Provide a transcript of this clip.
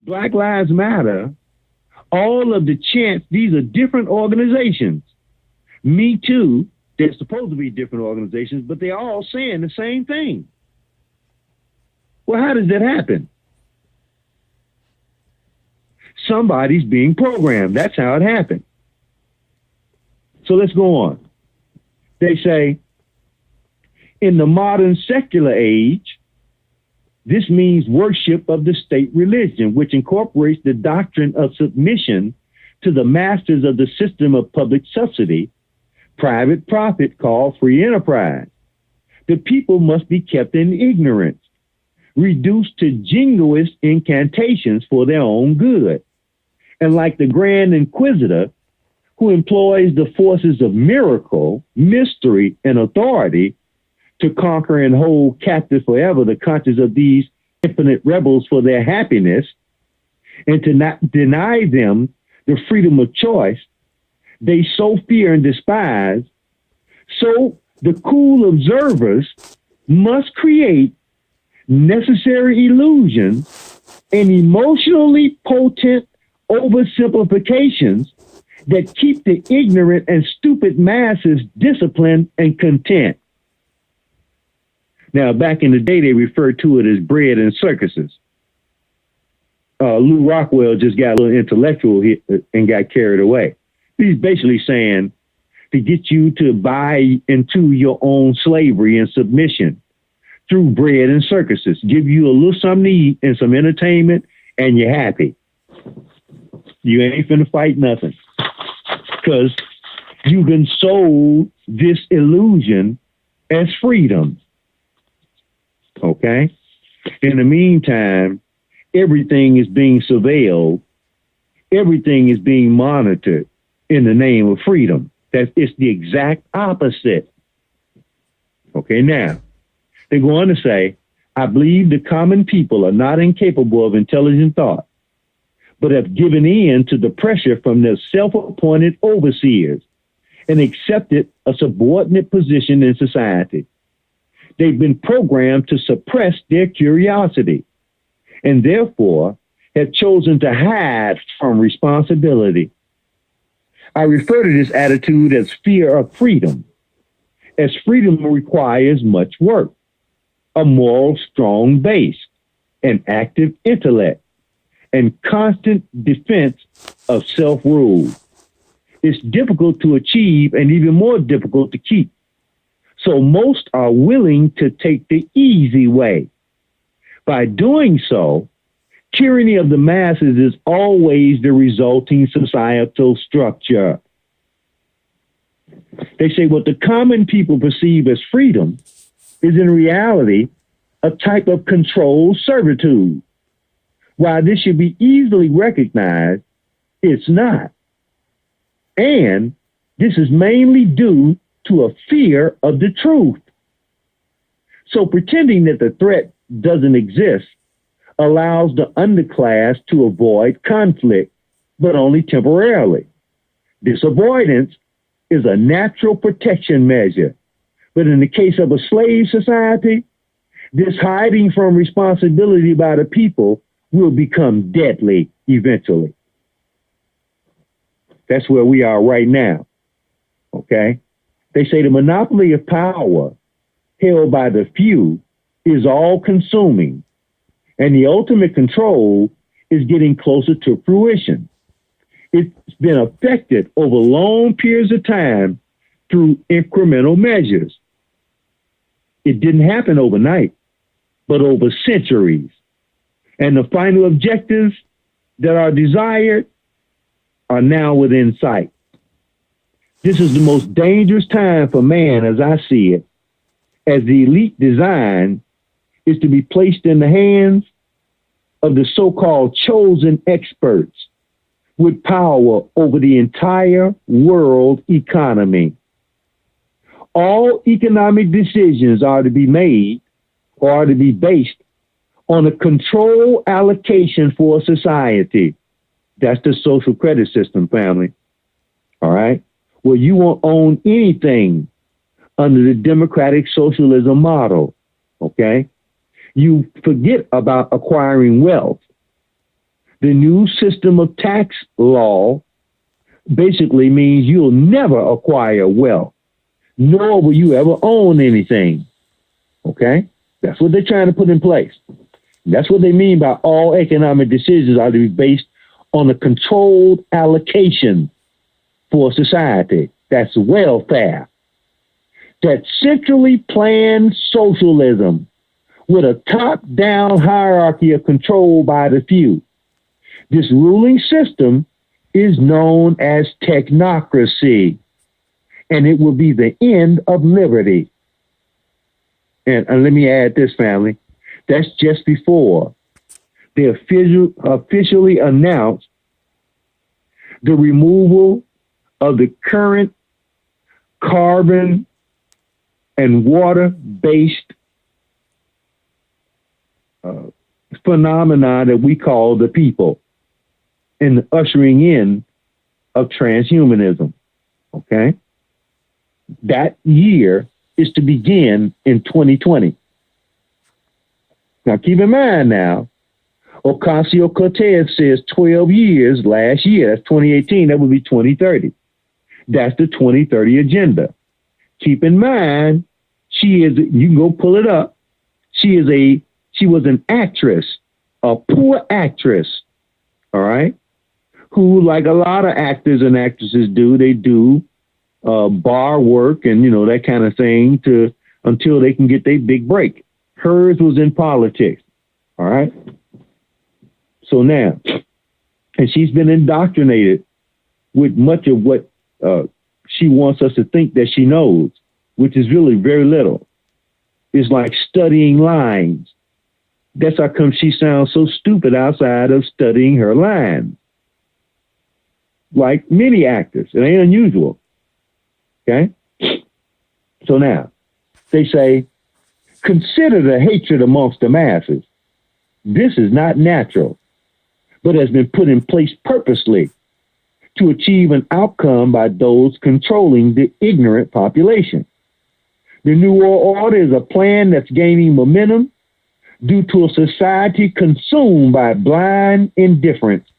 Black Lives Matter, all of the chants, these are different organizations. Me Too, they're supposed to be different organizations, but they're all saying the same thing. Well, how does that happen? Somebody's being programmed. That's how it happened. So let's go on. They say, in the modern secular age, this means worship of the state religion, which incorporates the doctrine of submission to the masters of the system of public subsidy, private profit called free enterprise. The people must be kept in ignorance, reduced to jingoist incantations for their own good. And like the Grand Inquisitor, who employs the forces of miracle, mystery, and authority to conquer and hold captive forever the conscience of these infinite rebels for their happiness, and to not deny them the freedom of choice, they so fear and despise. So the cool observers must create necessary illusions and emotionally potent oversimplifications that keep the ignorant and stupid masses disciplined and content. Now, back in the day, they referred to it as bread and circuses. Lou Rockwell just got a little intellectual and got carried away. He's basically saying to get you to buy into your own slavery and submission through bread and circuses, give you a little something to eat and some entertainment, and you're happy. You ain't finna fight nothing, because you've been sold this illusion as freedom. Okay? In the meantime, everything is being surveilled. Everything is being monitored in the name of freedom. It's the exact opposite. Okay, now, they go on to say, I believe the common people are not incapable of intelligent thought, but have given in to the pressure from their self-appointed overseers and accepted a subordinate position in society. They've been programmed to suppress their curiosity and therefore have chosen to hide from responsibility. I refer to this attitude as fear of freedom, as freedom requires much work, a moral strong base, an active intellect, and constant defense of self-rule. It's difficult to achieve and even more difficult to keep. So most are willing to take the easy way. By doing so, tyranny of the masses is always the resulting societal structure. They say what the common people perceive as freedom is in reality a type of controlled servitude. While this should be easily recognized, it's not. And this is mainly due to a fear of the truth. So pretending that the threat doesn't exist allows the underclass to avoid conflict, but only temporarily. This avoidance is a natural protection measure. But in the case of a slave society, this hiding from responsibility by the people will become deadly eventually. That's where we are right now. Okay? They say the monopoly of power held by the few is all consuming, and the ultimate control is getting closer to fruition. It's been affected over long periods of time through incremental measures. It didn't happen overnight, but over centuries. And the final objectives that are desired are now within sight. This is the most dangerous time for man as I see it, as the elite design is to be placed in the hands of the so-called chosen experts with power over the entire world economy. All economic decisions are to be made or are to be based on a control allocation for society. That's the social credit system, family. All right? Well, you won't own anything under the democratic socialism model. Okay? You forget about acquiring wealth. The new system of tax law basically means you'll never acquire wealth, nor will you ever own anything. Okay? That's what they're trying to put in place. That's what they mean by all economic decisions are to be based on a controlled allocation for society. That's welfare. That centrally planned socialism with a top-down hierarchy of control by the few. This ruling system is known as technocracy, and it will be the end of liberty. And let me add this, family. That's just before they officially announced the removal of the current carbon and water-based phenomena that we call the people, and the ushering in of transhumanism. Okay? That year is to begin in 2020. Now, keep in mind now, Ocasio-Cortez says 12 years last year. That's 2018. That would be 2030. That's the 2030 agenda. Keep in mind, she is, you can go pull it up. She was an actress, a poor actress, all right, who, like a lot of actors and actresses do, they do bar work and, that kind of thing until they can get their big break. Hers was in politics, all right? So now, and she's been indoctrinated with much of what she wants us to think that she knows, which is really very little. It's like studying lines. That's how come she sounds so stupid outside of studying her lines. Like many actors, it ain't unusual. Okay? So now, they say, consider the hatred amongst the masses. This is not natural, but has been put in place purposely to achieve an outcome by those controlling the ignorant population. The New World Order is a plan that's gaining momentum due to a society consumed by blind indifference